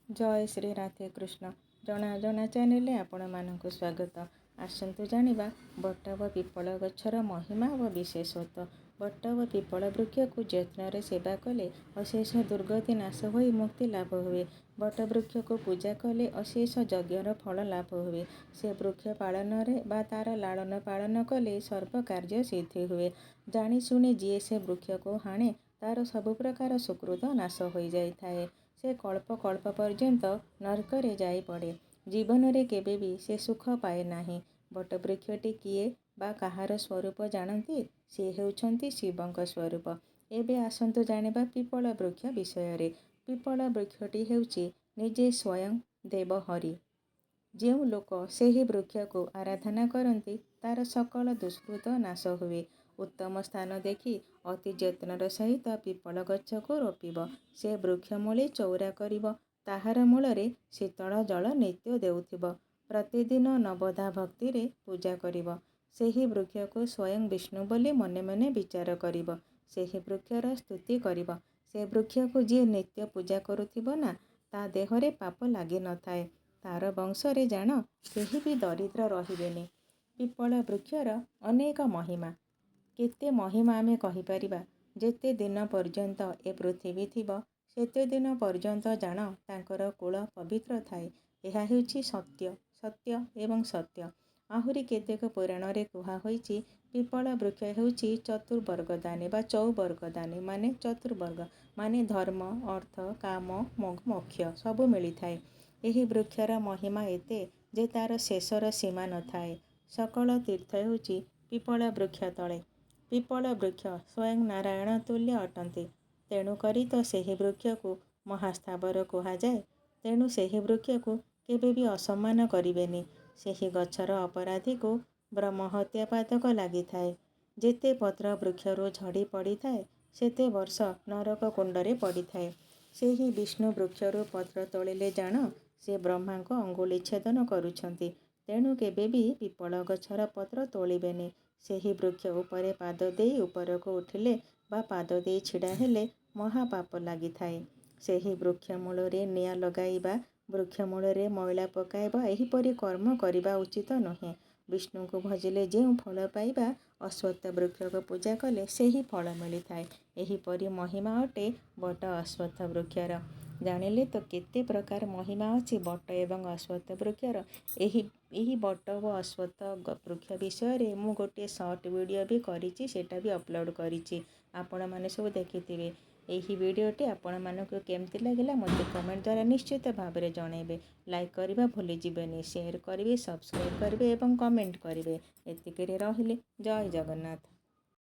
जय श्री राधे कृष्ण जना जना चैनल आपण मानक स्वागत। आसतु जानिबा बट व पिपल गछर महिमा व विशेषत्व। बट व पिपल वृक्ष को यत्न सेवा कले अशेष दुर्गति नाश हो मुक्ति लाभ हुए। बट वृक्ष को पूजा कले अशेष यज्ञर फल लाभ हुए। से वृक्ष पालन बा तार लालन पालन कले सर्व कार्य सिद्धि हुए। जानी शुणी जी से वृक्ष को हाणे तार सबु प्रकार सुकृत नाश हो जाए। से कल्प कल्प पर्यंत नरकरे जाई पड़े। जीवन रे केबे भी से सुख पाए नाही। बट वृक्षटी किए बा कहार स्वरूप जानती? सी हेउछंती शिवंक स्वरूप। एबे आसंतु जानिबा पिपल वृक्ष विषय रे। पिपल वृक्षटी हेउची निजे स्वयं देव हरि। जेउ लोक सेही वृक्ष को आराधना करती तार सकल दुष्कृत नाश हुए। उत्तम स्थान देखि अति यत्नर सहित पिपल गछ को रोपिब। से वृक्ष मूले चौरा करिब। ताहार मूलरे शीतल जल नित्य देउथिब। प्रतिदिन नवधा भक्ति रे पूजा करिब। सेही वृक्ष को स्वयं विष्णु बोली मने मने विचार करिब। सेही वृक्षर स्तुति करिब। से वृक्ष को जी नित्य पूजा करुथिब ना ता देहरे पाप लागी न थाए। तार वंशरे जान केही भी दरिद्र रहिबेनी। पिपल वृक्षर अनेक महिमा। केते महिमा आमे कहिपारिबा। जेते दिन पर्यंत ए पृथ्वी थिब सेते दिन पर्यंत जान तांकर कूल पवित्र थाए। एहा हेउछि सत्य सत्य एवं सत्य। आहुरी केतेक पुराण रे कुहा होइछि पिपल वृक्ष हेउछि चतुर्वर्गदानी बा चौवर्गदानी माने चतुर्वर्ग माने धर्म अर्थ काम मोक्ष सबु मिली थाए। एही वृक्षर महिमा एते जे तार शेषर सीमा न थाए। सकल तीर्थ हेउछि पिपल वृक्ष तले। पिपल वृक्ष स्वयं नारायण तुल्य अटंती। तेणु करी तो सेही वृक्ष को महास्थावर कुहाଯାଏ। तेणु सेही वृक्ष को केबे भी असम्मान करिबेनी। सेही गछर अपराधी को ब्रह्म हत्या पातक लागि थाए। जेते पत्र वृक्षरू झड़ी पड़ी थाए सेते वर्ष नरक कुंडरे पड़ी थाए। सेही विष्णु वृक्षरू पत्र तोलिले जान से ब्रह्मांक अंगुली छेदन करुछंती। तेणु केबे भी पिपल गछर पत्र तोलिबेनी। सेही वृक्ष उपरे पाद देई उपरको उठिले बा पाद देई छिड़ा हेले महापाप लागि थाए। सेही वृक्ष मूलरे निया लगाइबा वृक्ष मूलरे मैला पकाइबा एहिपरि कर्म करिबा उचित नुहें। विष्णु को भजिले जेउ फल पाइबा अश्वत्थ वृक्ष को पूजा कले सेही फल मिली थाए। एहिपरि महिमा अटे बट अश्वत्थ वृक्षर। जानिले तो केते प्रकार महिमा अछि बट एवं अश्वत्थ वृक्षर। एही बट व अश्वत्थ वृक्ष विषय रे मु गोटे शॉर्ट वीडियो भी करिछि सेटा भी अपलोड करिछि। आपण माने सब देखिथिबे। एही वीडियोटी आपण मानकु केमति लागिला मते कमेंट द्वारा निश्चित भाबरे जणाइबे। लाइक करिबा भूली जिबेनी। शेयर करिबे सब्सक्राइब करिबे एवं कमेंट करिबे। एतिकिरे रहिले जय जगन्नाथ।